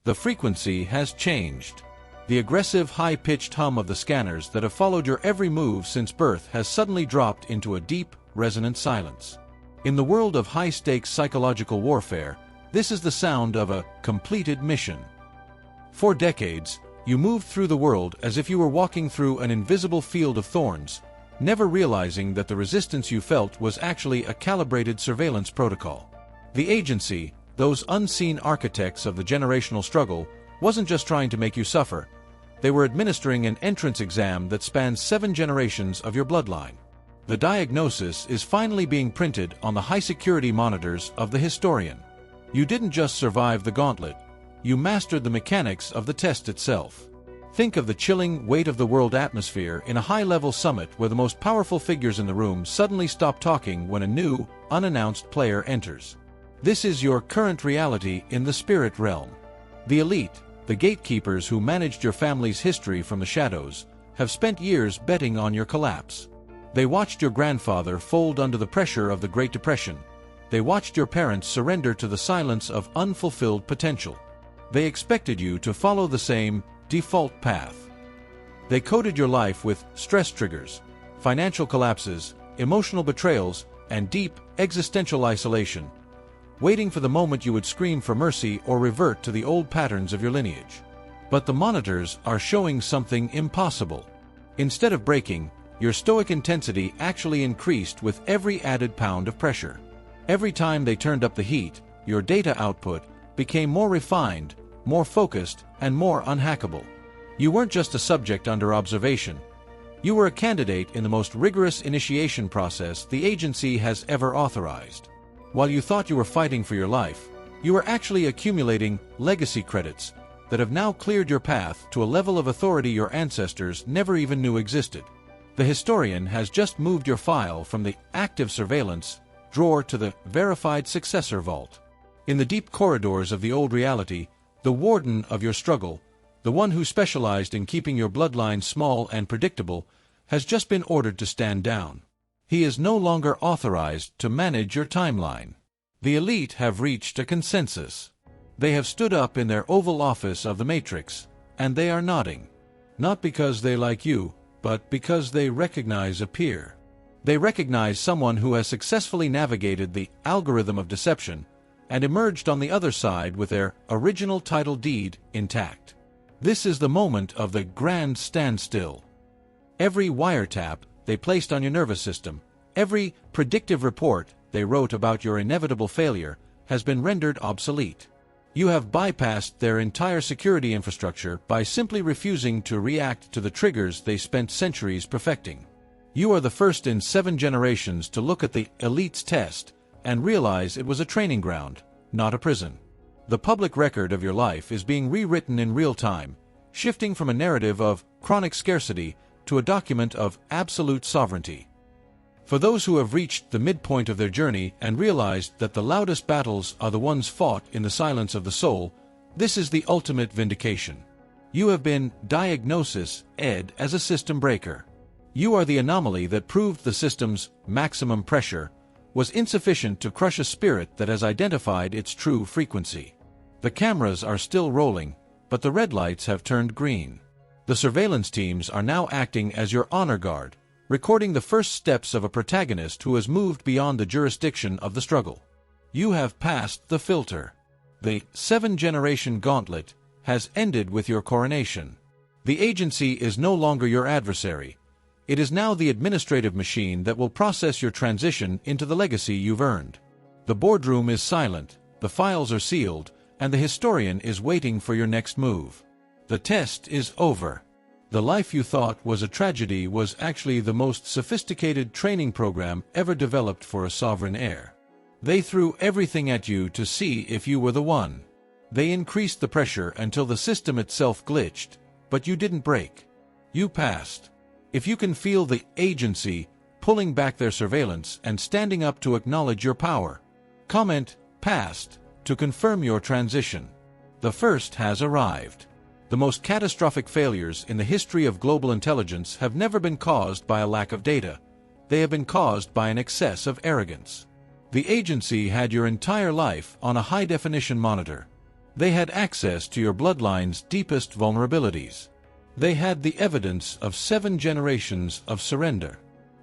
The frequency has changed. The aggressive, high-pitched hum of the scanners that have followed your every move since birth has suddenly dropped into a deep, resonant silence. In the world of high-stakes psychological warfare, this is the sound of a completed mission. For decades, you moved through the world as if you were walking through an invisible field of thorns, never realizing that the resistance you felt was actually a calibrated surveillance protocol. The agency, those unseen architects of the generational struggle, wasn't just trying to make you suffer. They were administering an entrance exam that spans 7 generations of your bloodline. The diagnosis is finally being printed on the high-security monitors of the historian. You didn't just survive the gauntlet, you mastered the mechanics of the test itself. Think of the chilling weight of the world atmosphere in a high-level summit where the most powerful figures in the room suddenly stop talking when a new, unannounced player enters. This is your current reality in the spirit realm. The elite, the gatekeepers who managed your family's history from the shadows, have spent years betting on your collapse. They watched your grandfather fold under the pressure of the Great Depression. They watched your parents surrender to the silence of unfulfilled potential. They expected you to follow the same default path. They coded your life with stress triggers, financial collapses, emotional betrayals, and deep, existential isolation, waiting for the moment you would scream for mercy or revert to the old patterns of your lineage. But the monitors are showing something impossible. Instead of breaking, your stoic intensity actually increased with every added pound of pressure. Every time they turned up the heat, your data output became more refined, more focused, and more unhackable. You weren't just a subject under observation. You were a candidate in the most rigorous initiation process the agency has ever authorized. While you thought you were fighting for your life, you were actually accumulating legacy credits that have now cleared your path to a level of authority your ancestors never even knew existed. The historian has just moved your file from the active surveillance drawer to the verified successor vault. In the deep corridors of the old reality, the warden of your struggle, the one who specialized in keeping your bloodline small and predictable, has just been ordered to stand down. He is no longer authorized to manage your timeline. The elite have reached a consensus. They have stood up in their Oval Office of the Matrix, and they are nodding. Not because they like you, but because they recognize a peer. They recognize someone who has successfully navigated the algorithm of deception and emerged on the other side with their original title deed intact. This is the moment of the grand standstill. Every wiretap they placed on your nervous system, every predictive report they wrote about your inevitable failure, has been rendered obsolete. You have bypassed their entire security infrastructure by simply refusing to react to the triggers they spent centuries perfecting. You are the first in 7 generations to look at the elite's test and realize it was a training ground, not a prison. The public record of your life is being rewritten in real time, shifting from a narrative of chronic scarcity to a document of absolute sovereignty. For those who have reached the midpoint of their journey and realized that the loudest battles are the ones fought in the silence of the soul, this is the ultimate vindication. You have been diagnosed as a system breaker. You are the anomaly that proved the system's maximum pressure was insufficient to crush a spirit that has identified its true frequency. The cameras are still rolling, but the red lights have turned green. The surveillance teams are now acting as your honor guard, recording the first steps of a protagonist who has moved beyond the jurisdiction of the struggle. You have passed the filter. The 7-generation gauntlet has ended with your coronation. The agency is no longer your adversary. It is now the administrative machine that will process your transition into the legacy you've earned. The boardroom is silent, the files are sealed, and the historian is waiting for your next move. The test is over. The life you thought was a tragedy was actually the most sophisticated training program ever developed for a sovereign heir. They threw everything at you to see if you were the one. They increased the pressure until the system itself glitched, but you didn't break. You passed. If you can feel the agency pulling back their surveillance and standing up to acknowledge your power, comment "passed" to confirm your transition. The first has arrived. The most catastrophic failures in the history of global intelligence have never been caused by a lack of data. They have been caused by an excess of arrogance. The agency had your entire life on a high-definition monitor. They had access to your bloodline's deepest vulnerabilities. They had the evidence of 7 generations of surrender.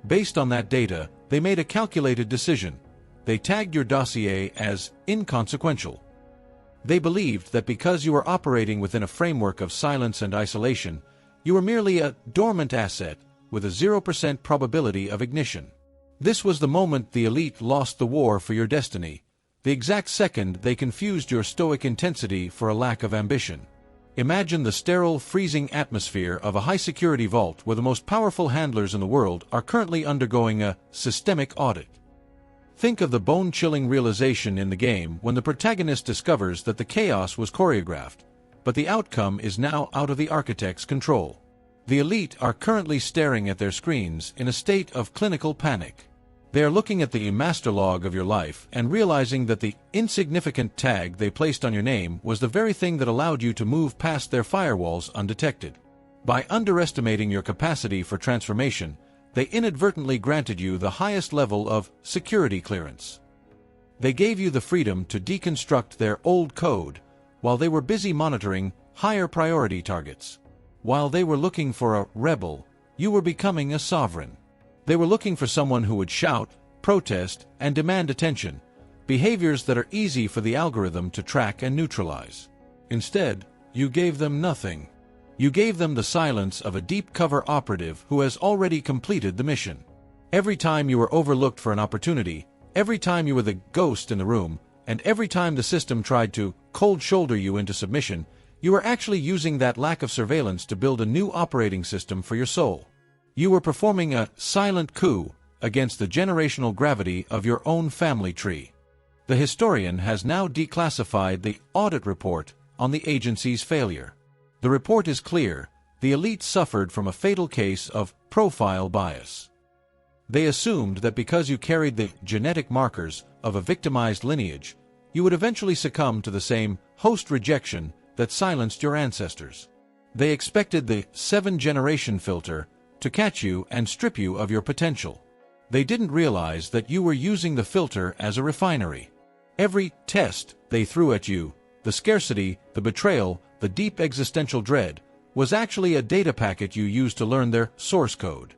Based on that data, they made a calculated decision. They tagged your dossier as inconsequential. They believed that because you were operating within a framework of silence and isolation, you were merely a dormant asset with a 0% probability of ignition. This was the moment the elite lost the war for your destiny, the exact second they confused your stoic intensity for a lack of ambition. Imagine the sterile, freezing atmosphere of a high-security vault where the most powerful handlers in the world are currently undergoing a systemic audit. Think of the bone-chilling realization in the game when the protagonist discovers that the chaos was choreographed, but the outcome is now out of the architect's control. The elite are currently staring at their screens in a state of clinical panic. They are looking at the master log of your life and realizing that the insignificant tag they placed on your name was the very thing that allowed you to move past their firewalls undetected. By underestimating your capacity for transformation, they inadvertently granted you the highest level of security clearance. They gave you the freedom to deconstruct their old code while they were busy monitoring higher priority targets. While they were looking for a rebel, you were becoming a sovereign. They were looking for someone who would shout, protest, and demand attention, behaviors that are easy for the algorithm to track and neutralize. Instead, you gave them nothing. You gave them the silence of a deep-cover operative who has already completed the mission. Every time you were overlooked for an opportunity, every time you were the ghost in the room, and every time the system tried to cold-shoulder you into submission, you were actually using that lack of surveillance to build a new operating system for your soul. You were performing a silent coup against the generational gravity of your own family tree. The historian has now declassified the audit report on the agency's failure. The report is clear: the elite suffered from a fatal case of profile bias. They assumed that because you carried the genetic markers of a victimized lineage, you would eventually succumb to the same host rejection that silenced your ancestors. They expected the 7-generation filter to catch you and strip you of your potential. They didn't realize that you were using the filter as a refinery. Every test they threw at you, the scarcity, the betrayal, the deep existential dread, was actually a data packet you used to learn their source code.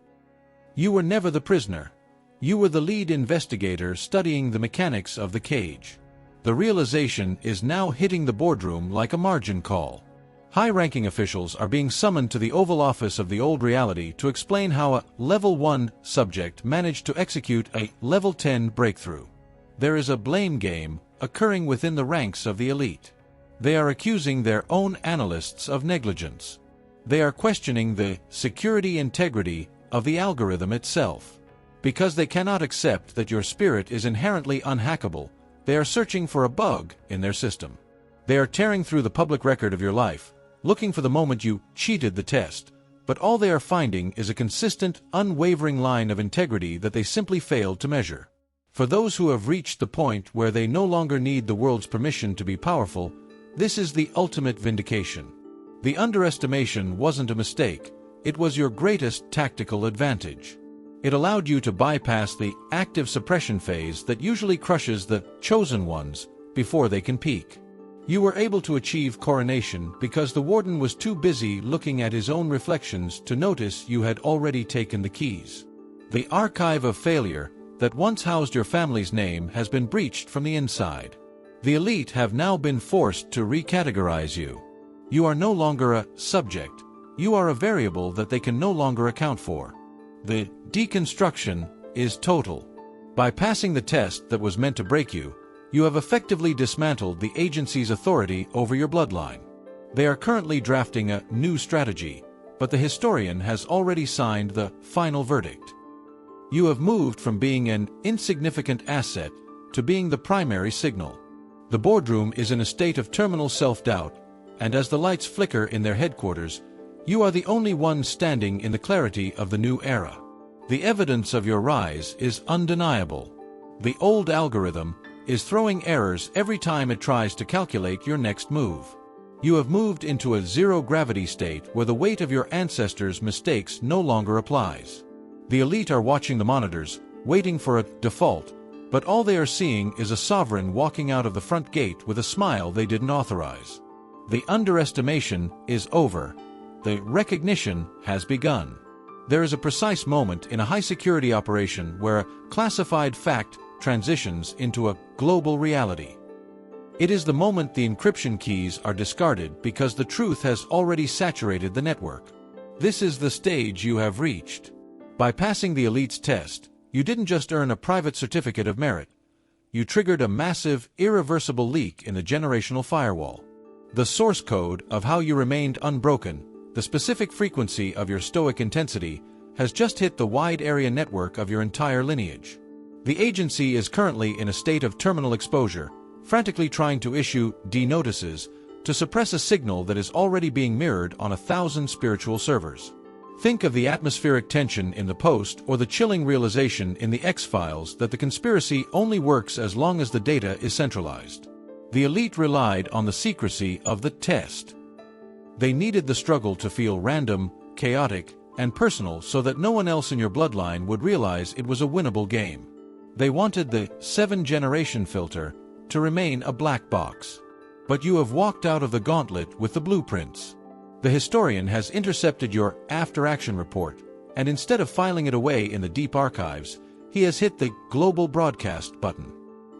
You were never the prisoner. You were the lead investigator studying the mechanics of the cage. The realization is now hitting the boardroom like a margin call. High-ranking officials are being summoned to the Oval Office of the old reality to explain how a Level 1 subject managed to execute a Level 10 breakthrough. There is a blame game occurring within the ranks of the elite. They are accusing their own analysts of negligence. They are questioning the security integrity of the algorithm itself. Because they cannot accept that your spirit is inherently unhackable, they are searching for a bug in their system. They are tearing through the public record of your life, looking for the moment you cheated the test, but all they are finding is a consistent, unwavering line of integrity that they simply failed to measure. For those who have reached the point where they no longer need the world's permission to be powerful, this is the ultimate vindication. The underestimation wasn't a mistake, it was your greatest tactical advantage. It allowed you to bypass the active suppression phase that usually crushes the chosen ones before they can peak. You were able to achieve coronation because the warden was too busy looking at his own reflections to notice you had already taken the keys. The archive of failure that once housed your family's name has been breached from the inside. The elite have now been forced to recategorize you. You are no longer a subject. You are a variable that they can no longer account for. The deconstruction is total. By passing the test that was meant to break you, you have effectively dismantled the agency's authority over your bloodline. They are currently drafting a new strategy, but the historian has already signed the final verdict. You have moved from being an insignificant asset to being the primary signal. The boardroom is in a state of terminal self-doubt, and as the lights flicker in their headquarters, you are the only one standing in the clarity of the new era. The evidence of your rise is undeniable. The old algorithm is throwing errors every time it tries to calculate your next move. You have moved into a zero-gravity state where the weight of your ancestors' mistakes no longer applies. The elite are watching the monitors, waiting for a default, But all they are seeing is a sovereign walking out of the front gate with a smile they didn't authorize. The underestimation is over. The recognition has begun. There is a precise moment in a high-security operation where a classified fact transitions into a global reality. It is the moment the encryption keys are discarded because the truth has already saturated the network. This is the stage you have reached. By passing the elite's test, you didn't just earn a private certificate of merit. You triggered a massive, irreversible leak in the generational firewall. The source code of how you remained unbroken, the specific frequency of your stoic intensity, has just hit the wide area network of your entire lineage. The agency is currently in a state of terminal exposure, frantically trying to issue D-notices to suppress a signal that is already being mirrored on 1,000 spiritual servers. Think of the atmospheric tension in the Post or the chilling realization in the X-Files that the conspiracy only works as long as the data is centralized. The elite relied on the secrecy of the test. They needed the struggle to feel random, chaotic, and personal so that no one else in your bloodline would realize it was a winnable game. They wanted the 7-generation filter to remain a black box. But you have walked out of the gauntlet with the blueprints. The historian has intercepted your after-action report, and instead of filing it away in the deep archives, he has hit the global broadcast button.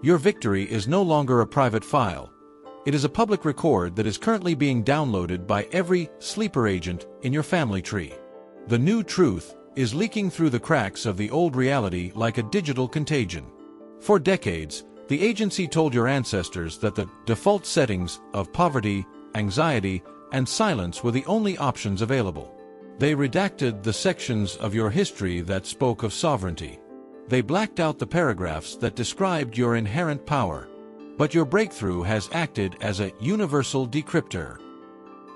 Your victory is no longer a private file. It is a public record that is currently being downloaded by every sleeper agent in your family tree. The new truth is leaking through the cracks of the old reality like a digital contagion. For decades, the agency told your ancestors that the default settings of poverty, anxiety, and silence were the only options available. They redacted the sections of your history that spoke of sovereignty. They blacked out the paragraphs that described your inherent power. But your breakthrough has acted as a universal decryptor.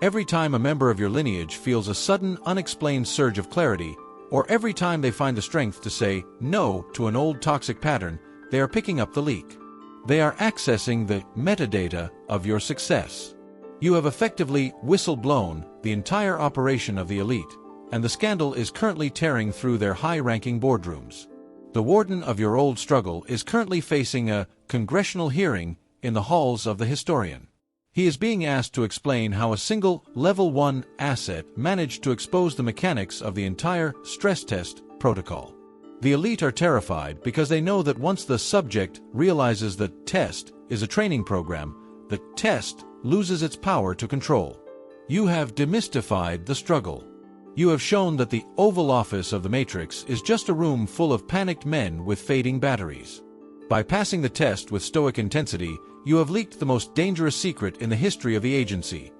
Every time a member of your lineage feels a sudden, unexplained surge of clarity, or every time they find the strength to say no to an old toxic pattern, they are picking up the leak. They are accessing the metadata of your success. You have effectively whistleblown the entire operation of the elite, and the scandal is currently tearing through their high-ranking boardrooms. The warden of your old struggle is currently facing a congressional hearing in the halls of the historian. He is being asked to explain how a single Level 1 asset managed to expose the mechanics of the entire stress test protocol. The elite are terrified because they know that once the subject realizes the test is a training program, the test loses its power to control. You have demystified the struggle. You have shown that the Oval Office of the Matrix is just a room full of panicked men with fading batteries. By passing the test with stoic intensity, you have leaked the most dangerous secret in the history of the agency.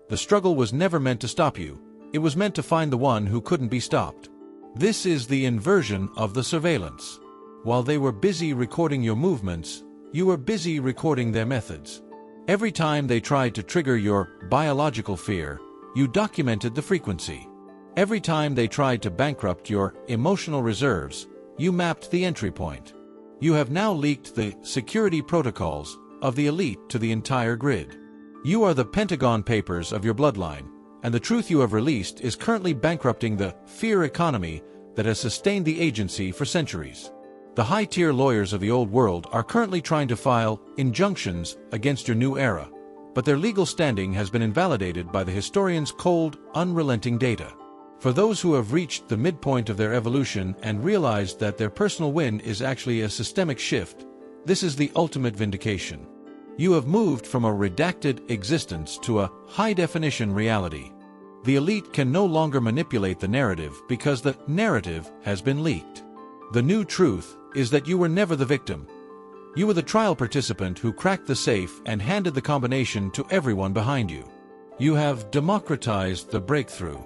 The struggle was never meant to stop you. It was meant to find the one who couldn't be stopped. This is the inversion of the surveillance. While they were busy recording your movements, you were busy recording their methods. Every time they tried to trigger your biological fear, you documented the frequency. Every time they tried to bankrupt your emotional reserves, you mapped the entry point. You have now leaked the security protocols of the elite to the entire grid. You are the Pentagon Papers of your bloodline, and the truth you have released is currently bankrupting the fear economy that has sustained the agency for centuries. The high-tier lawyers of the old world are currently trying to file injunctions against your new era, but their legal standing has been invalidated by the historian's cold, unrelenting data. For those who have reached the midpoint of their evolution and realized that their personal win is actually a systemic shift, this is the ultimate vindication. You have moved from a redacted existence to a high-definition reality. The elite can no longer manipulate the narrative because the narrative has been leaked. The new truth is that you were never the victim. You were the trial participant who cracked the safe and handed the combination to everyone behind you. You have democratized the breakthrough.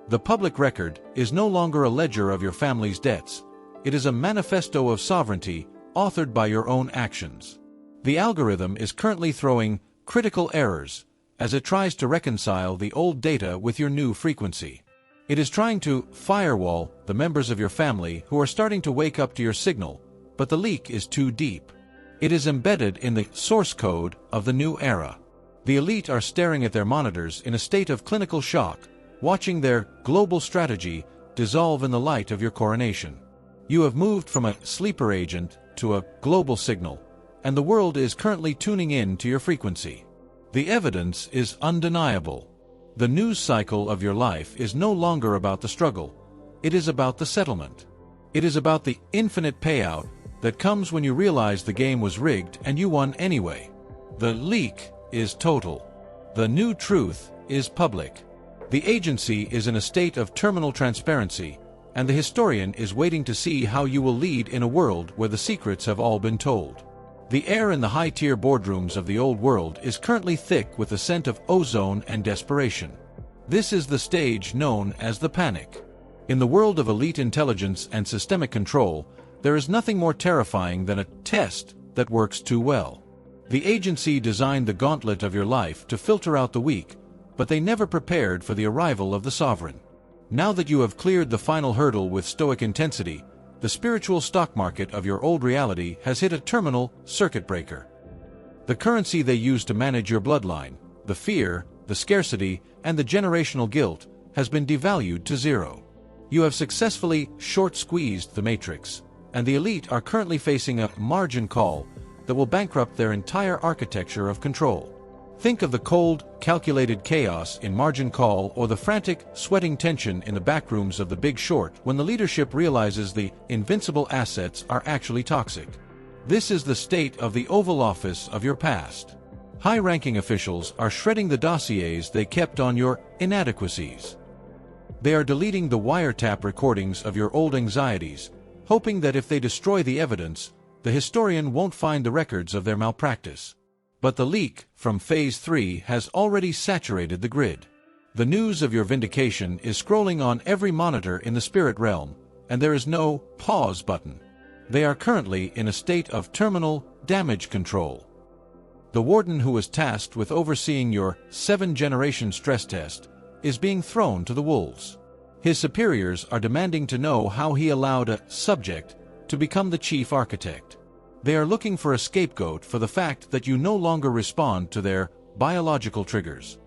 The public record is no longer a ledger of your family's debts. It is a manifesto of sovereignty authored by your own actions. The algorithm is currently throwing critical errors as it tries to reconcile the old data with your new frequency. It is trying to firewall the members of your family who are starting to wake up to your signal, but the leak is too deep. It is embedded in the source code of the new era. The elite are staring at their monitors in a state of clinical shock, watching their global strategy dissolve in the light of your coronation. You have moved from a sleeper agent to a global signal, and the world is currently tuning in to your frequency. The evidence is undeniable. The news cycle of your life is no longer about the struggle. It is about the settlement. It is about the infinite payout that comes when you realize the game was rigged and you won anyway. The leak is total. The new truth is public. The agency is in a state of terminal transparency, and the historian is waiting to see how you will lead in a world where the secrets have all been told. The air in the high-tier boardrooms of the old world is currently thick with the scent of ozone and desperation. This is the stage known as the panic. In the world of elite intelligence and systemic control, there is nothing more terrifying than a test that works too well. The agency designed the gauntlet of your life to filter out the weak, but they never prepared for the arrival of the sovereign. Now that you have cleared the final hurdle with stoic intensity, the spiritual stock market of your old reality has hit a terminal circuit breaker. The currency they use to manage your bloodline, the fear, the scarcity, and the generational guilt, has been devalued to zero. You have successfully short-squeezed the matrix, and the elite are currently facing a margin call that will bankrupt their entire architecture of control. Think of the cold, calculated chaos in Margin Call or the frantic, sweating tension in the backrooms of The Big Short when the leadership realizes the invincible assets are actually toxic. This is the state of the Oval Office of your past. High-ranking officials are shredding the dossiers they kept on your inadequacies. They are deleting the wiretap recordings of your old anxieties, hoping that if they destroy the evidence, the historian won't find the records of their malpractice. But the leak from Phase 3 has already saturated the grid. The news of your vindication is scrolling on every monitor in the spirit realm, and there is no pause button. They are currently in a state of terminal damage control. The warden who was tasked with overseeing your 7th-generation stress test is being thrown to the wolves. His superiors are demanding to know how he allowed a subject to become the chief architect. They are looking for a scapegoat for the fact that you no longer respond to their biological triggers.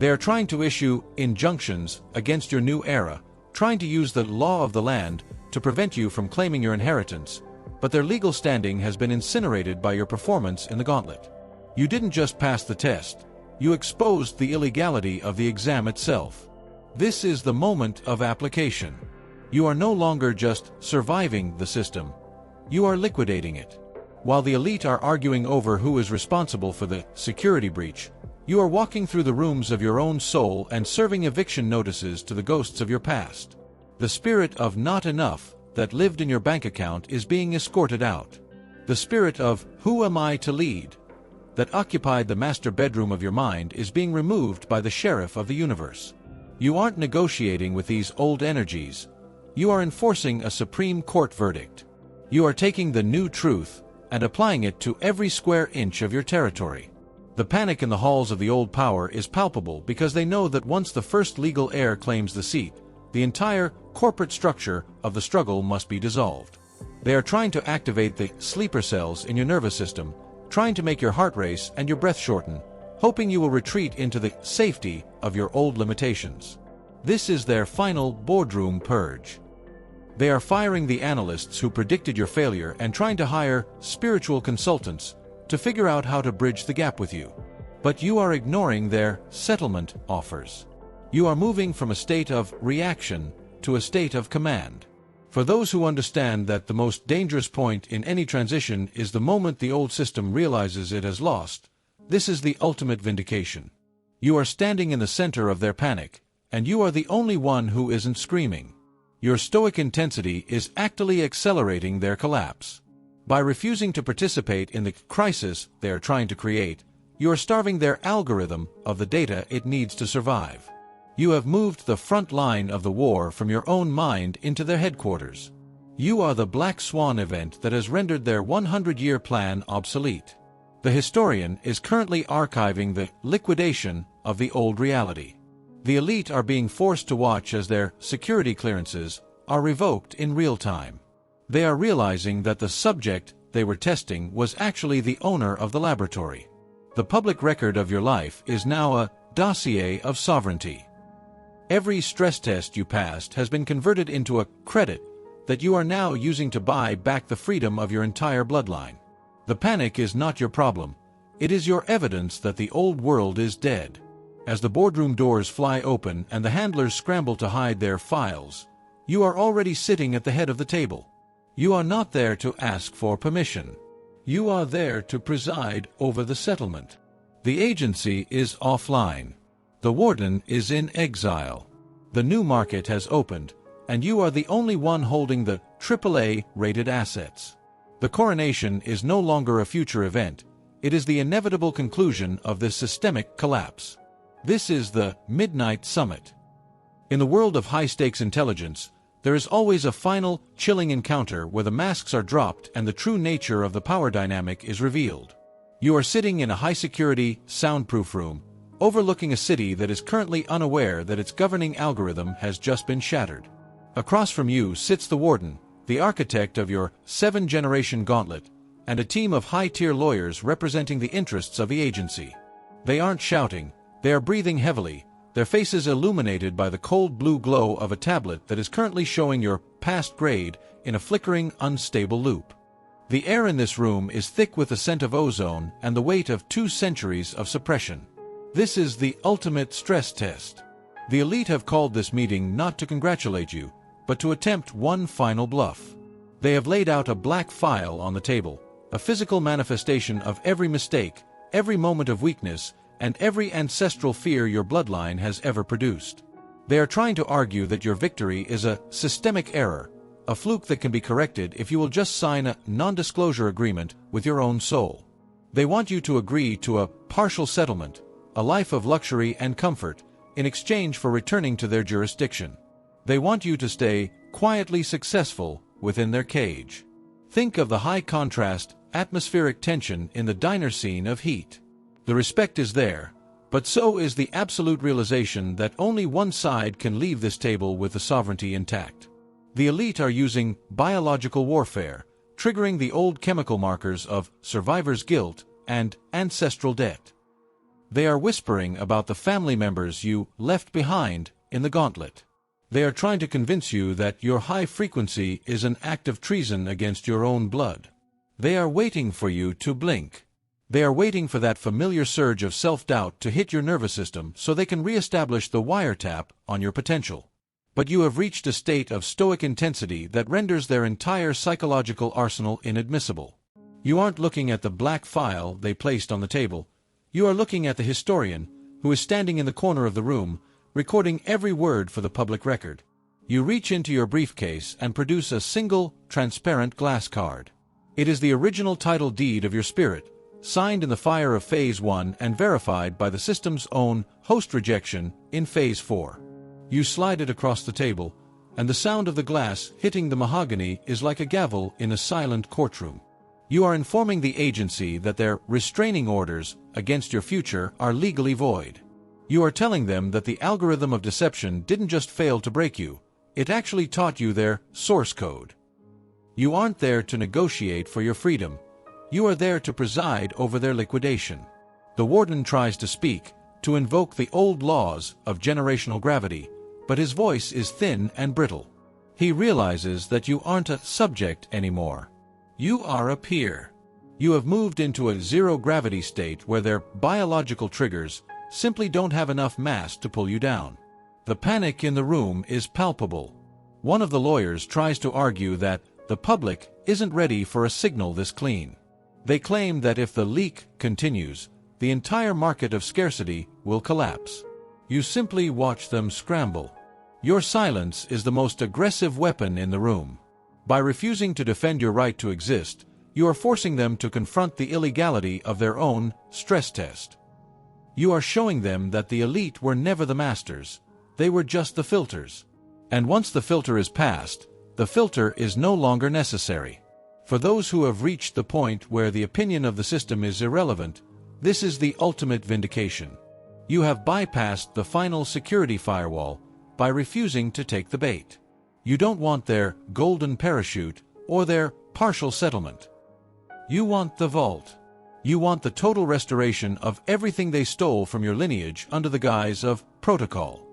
They are trying to issue injunctions against your new era, trying to use the law of the land to prevent you from claiming your inheritance, but their legal standing has been incinerated by your performance in the gauntlet. You didn't just pass the test, you exposed the illegality of the exam itself. This is the moment of application. You are no longer just surviving the system, you are liquidating it. While the elite are arguing over who is responsible for the security breach, you are walking through the rooms of your own soul and serving eviction notices to the ghosts of your past. The spirit of not enough that lived in your bank account is being escorted out. The spirit of who am I to lead that occupied the master bedroom of your mind is being removed by the sheriff of the universe. You aren't negotiating with these old energies. You are enforcing a Supreme Court verdict. You are taking the new truth and applying it to every square inch of your territory. The panic in the halls of the old power is palpable because they know that once the first legal heir claims the seat, the entire corporate structure of the struggle must be dissolved. They are trying to activate the sleeper cells in your nervous system, trying to make your heart race and your breath shorten, hoping you will retreat into the safety of your old limitations. This is their final boardroom purge. They are firing the analysts who predicted your failure and trying to hire spiritual consultants to figure out how to bridge the gap with you. But you are ignoring their settlement offers. You are moving from a state of reaction to a state of command. For those who understand that the most dangerous point in any transition is the moment the old system realizes it has lost, this is the ultimate vindication. You are standing in the center of their panic, and you are the only one who isn't screaming. Your stoic intensity is actively accelerating their collapse. By refusing to participate in the crisis they are trying to create, you are starving their algorithm of the data it needs to survive. You have moved the front line of the war from your own mind into their headquarters. You are the black swan event that has rendered their 100-year plan obsolete. The historian is currently archiving the liquidation of the old reality. The elite are being forced to watch as their security clearances are revoked in real time. They are realizing that the subject they were testing was actually the owner of the laboratory. The public record of your life is now a dossier of sovereignty. Every stress test you passed has been converted into a credit that you are now using to buy back the freedom of your entire bloodline. The panic is not your problem. It is your evidence that the old world is dead. As the boardroom doors fly open and the handlers scramble to hide their files, you are already sitting at the head of the table. You are not there to ask for permission. You are there to preside over the settlement. The agency is offline. The warden is in exile. The new market has opened, and you are the only one holding the AAA-rated assets. The coronation is no longer a future event. It is the inevitable conclusion of this systemic collapse. This is the Midnight Summit. In the world of high-stakes intelligence, there is always a final, chilling encounter where the masks are dropped and the true nature of the power dynamic is revealed. You are sitting in a high-security, soundproof room, overlooking a city that is currently unaware that its governing algorithm has just been shattered. Across from you sits the warden, the architect of your 7th-generation gauntlet, and a team of high-tier lawyers representing the interests of the agency. They aren't shouting, they are breathing heavily, their faces illuminated by the cold blue glow of a tablet that is currently showing your past grade in a flickering, unstable loop. The air in this room is thick with the scent of ozone and the weight of 2 centuries of suppression. This is the ultimate stress test. The elite have called this meeting not to congratulate you, but to attempt one final bluff. They have laid out a black file on the table, a physical manifestation of every mistake, every moment of weakness, and every ancestral fear your bloodline has ever produced. They are trying to argue that your victory is a systemic error, a fluke that can be corrected if you will just sign a non-disclosure agreement with your own soul. They want you to agree to a partial settlement, a life of luxury and comfort, in exchange for returning to their jurisdiction. They want you to stay quietly successful within their cage. Think of the high-contrast, atmospheric tension in the diner scene of Heat. The respect is there, but so is the absolute realization that only one side can leave this table with the sovereignty intact. The elite are using biological warfare, triggering the old chemical markers of survivor's guilt and ancestral debt. They are whispering about the family members you left behind in the gauntlet. They are trying to convince you that your high frequency is an act of treason against your own blood. They are waiting for you to blink. They are waiting for that familiar surge of self-doubt to hit your nervous system so they can re-establish the wiretap on your potential. But you have reached a state of stoic intensity that renders their entire psychological arsenal inadmissible. You aren't looking at the black file they placed on the table. You are looking at the historian, who is standing in the corner of the room, recording every word for the public record. You reach into your briefcase and produce a single, transparent glass card. It is the original title deed of your spirit, signed in the fire of Phase 1 and verified by the system's own host rejection in Phase 4. You slide it across the table, and the sound of the glass hitting the mahogany is like a gavel in a silent courtroom. You are informing the agency that their restraining orders against your future are legally void. You are telling them that the algorithm of deception didn't just fail to break you, it actually taught you their source code. You aren't there to negotiate for your freedom. You are there to preside over their liquidation. The warden tries to speak, to invoke the old laws of generational gravity, but his voice is thin and brittle. He realizes that you aren't a subject anymore. You are a peer. You have moved into a zero-gravity state where their biological triggers simply don't have enough mass to pull you down. The panic in the room is palpable. One of the lawyers tries to argue that the public isn't ready for a signal this clean. They claim that if the leak continues, the entire market of scarcity will collapse. You simply watch them scramble. Your silence is the most aggressive weapon in the room. By refusing to defend your right to exist, you are forcing them to confront the illegality of their own stress test. You are showing them that the elite were never the masters, they were just the filters. And once the filter is passed, the filter is no longer necessary. For those who have reached the point where the opinion of the system is irrelevant, this is the ultimate vindication. You have bypassed the final security firewall by refusing to take the bait. You don't want their golden parachute or their partial settlement. You want the vault. You want the total restoration of everything they stole from your lineage under the guise of protocol.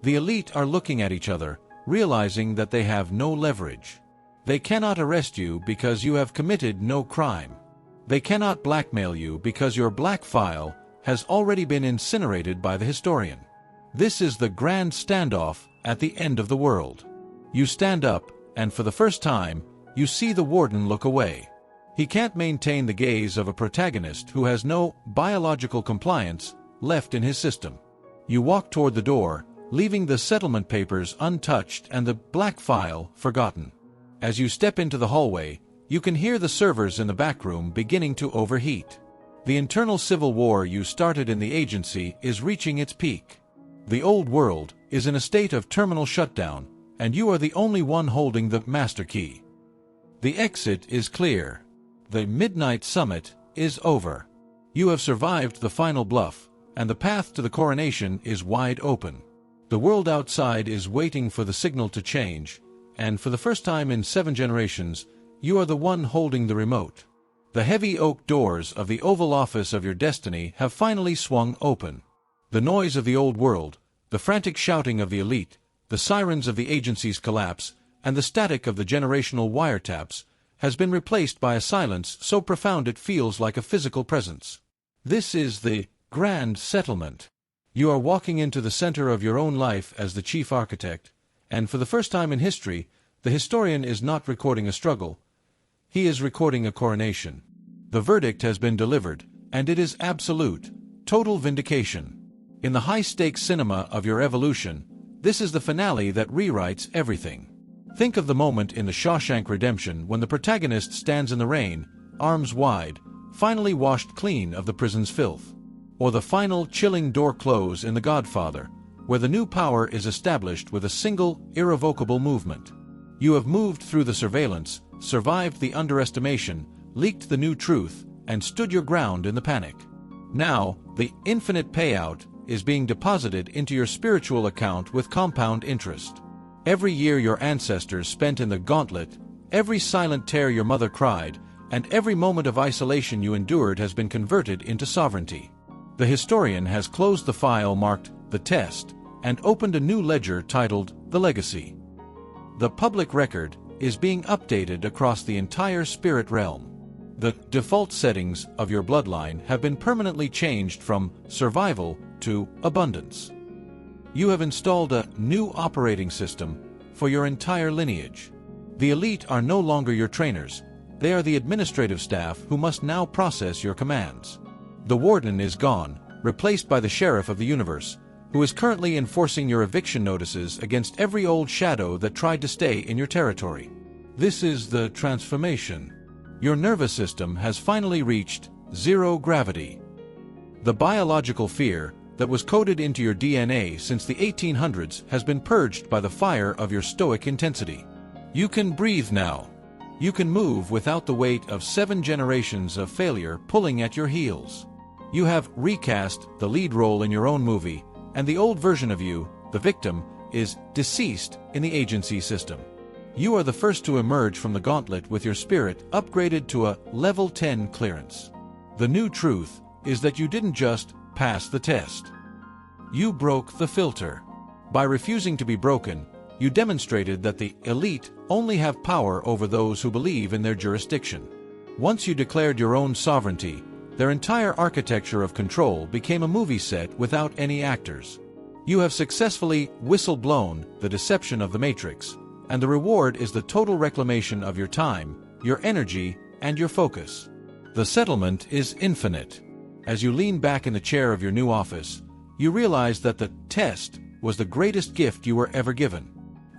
The elite are looking at each other, realizing that they have no leverage. They cannot arrest you because you have committed no crime. They cannot blackmail you because your black file has already been incinerated by the historian. This is the grand standoff at the end of the world. You stand up, and for the first time, you see the warden look away. He can't maintain the gaze of a protagonist who has no biological compliance left in his system. You walk toward the door, leaving the settlement papers untouched and the black file forgotten. As you step into the hallway, you can hear the servers in the back room beginning to overheat. The internal civil war you started in the agency is reaching its peak. The old world is in a state of terminal shutdown, and you are the only one holding the master key. The exit is clear. The midnight summit is over. You have survived the final bluff, and the path to the coronation is wide open. The world outside is waiting for the signal to change, and for the first time in 7 generations, you are the one holding the remote. The heavy oak doors of the Oval Office of your destiny have finally swung open. The noise of the old world, the frantic shouting of the elite, the sirens of the agency's collapse, and the static of the generational wiretaps has been replaced by a silence so profound it feels like a physical presence. This is the grand settlement. You are walking into the center of your own life as the chief architect, and for the first time in history, the historian is not recording a struggle. He is recording a coronation. The verdict has been delivered, and it is absolute, total vindication. In the high-stakes cinema of your evolution, this is the finale that rewrites everything. Think of the moment in The Shawshank Redemption when the protagonist stands in the rain, arms wide, finally washed clean of the prison's filth. Or the final chilling door close in The Godfather, where the new power is established with a single, irrevocable movement. You have moved through the surveillance, survived the underestimation, leaked the new truth, and stood your ground in the panic. Now, the infinite payout is being deposited into your spiritual account with compound interest. Every year your ancestors spent in the gauntlet, every silent tear your mother cried, and every moment of isolation you endured has been converted into sovereignty. The historian has closed the file marked The Test and opened a new ledger titled The Legacy. The public record is being updated across the entire spirit realm. The default settings of your bloodline have been permanently changed from survival to abundance. You have installed a new operating system for your entire lineage. The elite are no longer your trainers. They are the administrative staff who must now process your commands. The warden is gone, replaced by the sheriff of the universe, who is currently enforcing your eviction notices against every old shadow that tried to stay in your territory. This is the transformation. Your nervous system has finally reached zero gravity. The biological fear that was coded into your DNA since the 1800s has been purged by the fire of your stoic intensity. You can breathe now. You can move without the weight of 7 generations of failure pulling at your heels. You have recast the lead role in your own movie, and the old version of you, the victim, is deceased in the agency system. You are the first to emerge from the gauntlet with your spirit upgraded to a level 10 clearance. The new truth is that you didn't just pass the test. You broke the filter. By refusing to be broken, you demonstrated that the elite only have power over those who believe in their jurisdiction. Once you declared your own sovereignty, their entire architecture of control became a movie set without any actors. You have successfully whistleblown the deception of the Matrix, and the reward is the total reclamation of your time, your energy, and your focus. The settlement is infinite. As you lean back in the chair of your new office, you realize that the test was the greatest gift you were ever given.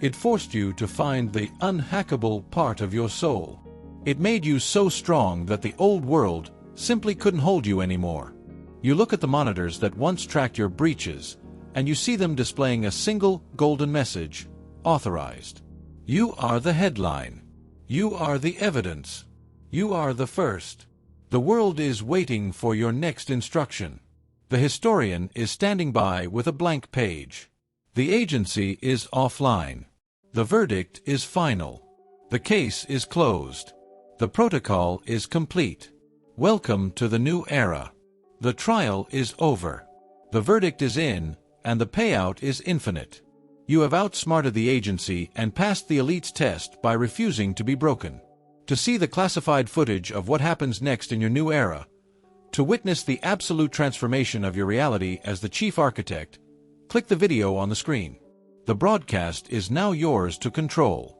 It forced you to find the unhackable part of your soul. It made you so strong that the old world simply couldn't hold you anymore. You look at the monitors that once tracked your breaches, and you see them displaying a single golden message: Authorized. You are the headline. You are the evidence. You are the first. The world is waiting for your next instruction. The historian is standing by with a blank page. The agency is offline. The verdict is final. The case is closed. The protocol is complete. Welcome to the new era. The trial is over. The verdict is in, and the payout is infinite. You have outsmarted the agency and passed the elite's test by refusing to be broken. To see the classified footage of what happens next in your new era, to witness the absolute transformation of your reality as the chief architect, click the video on the screen. The broadcast is now yours to control.